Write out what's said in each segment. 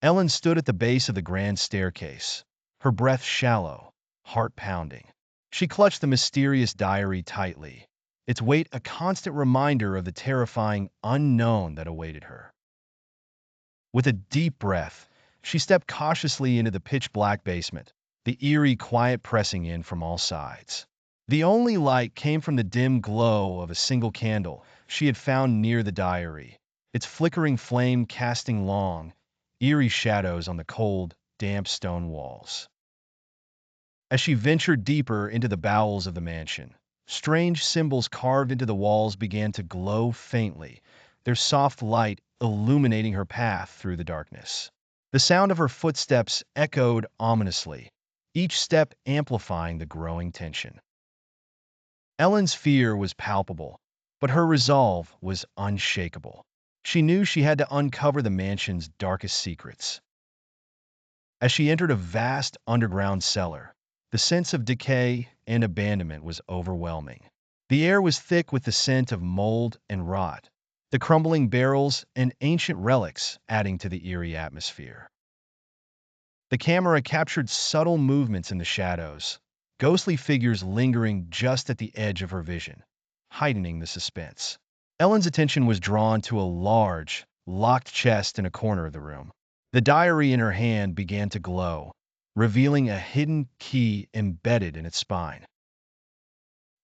Ellen stood at the base of the grand staircase, her breath shallow, heart pounding. She clutched the mysterious diary tightly, its weight a constant reminder of the terrifying unknown that awaited her. With a deep breath, she stepped cautiously into the pitch-black basement, the eerie quiet pressing in from all sides. The only light came from the dim glow of a single candle she had found near the diary, its flickering flame casting long, eerie shadows on the cold, damp stone walls. As she ventured deeper into the bowels of the mansion, strange symbols carved into the walls began to glow faintly, their soft light illuminating her path through the darkness. The sound of her footsteps echoed ominously, each step amplifying the growing tension. Ellen's fear was palpable, but her resolve was unshakable. She knew she had to uncover the mansion's darkest secrets. As she entered a vast underground cellar, the sense of decay and abandonment was overwhelming. The air was thick with the scent of mold and rot, the crumbling barrels and ancient relics adding to the eerie atmosphere. The camera captured subtle movements in the shadows, ghostly figures lingering just at the edge of her vision, heightening the suspense. Ellen's attention was drawn to a large, locked chest in a corner of the room. The diary in her hand began to glow, revealing a hidden key embedded in its spine.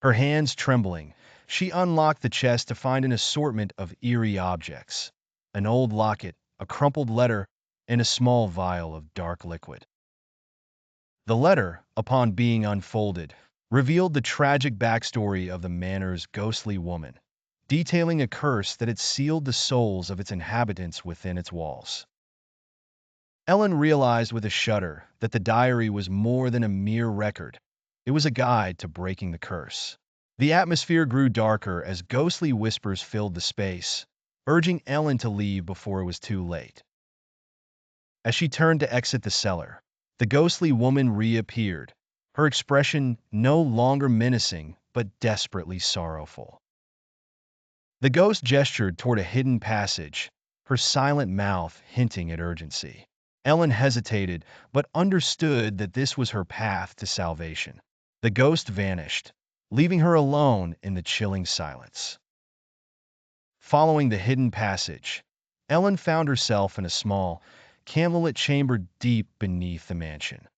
Her hands trembling, she unlocked the chest to find an assortment of eerie objects: an old locket, a crumpled letter, and a small vial of dark liquid. The letter, upon being unfolded, revealed the tragic backstory of the manor's ghostly woman, detailing a curse that had sealed the souls of its inhabitants within its walls. Ellen realized with a shudder that the diary was more than a mere record. It was a guide to breaking the curse. The atmosphere grew darker as ghostly whispers filled the space, urging Ellen to leave before it was too late. As she turned to exit the cellar, the ghostly woman reappeared, her expression no longer menacing but desperately sorrowful. The ghost gestured toward a hidden passage, her silent mouth hinting at urgency. Ellen hesitated, but understood that this was her path to salvation. The ghost vanished, leaving her alone in the chilling silence. Following the hidden passage, Ellen found herself in a small, candlelit chamber deep beneath the mansion.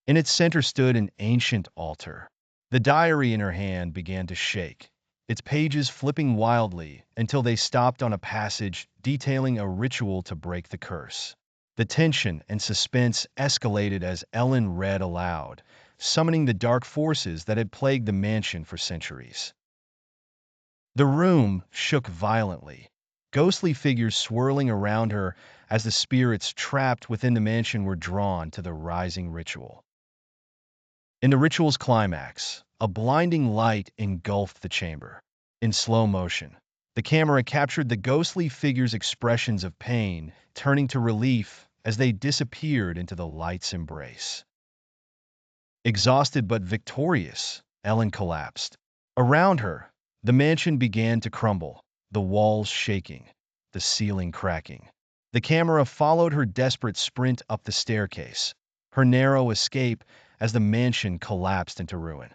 In its center stood an ancient altar. The diary in her hand began to shake, its pages flipping wildly until they stopped on a passage detailing a ritual to break the curse. The tension and suspense escalated as Ellen read aloud, summoning the dark forces that had plagued the mansion for centuries. The room shook violently, ghostly figures swirling around her as the spirits trapped within the mansion were drawn to the rising ritual. In the ritual's climax, a blinding light engulfed the chamber. In slow motion, the camera captured the ghostly figures' expressions of pain, turning to relief as they disappeared into the light's embrace. Exhausted but victorious, Ellen collapsed. Around her, the mansion began to crumble, the walls shaking, the ceiling cracking. The camera followed her desperate sprint up the staircase, her narrow escape as the mansion collapsed into ruin.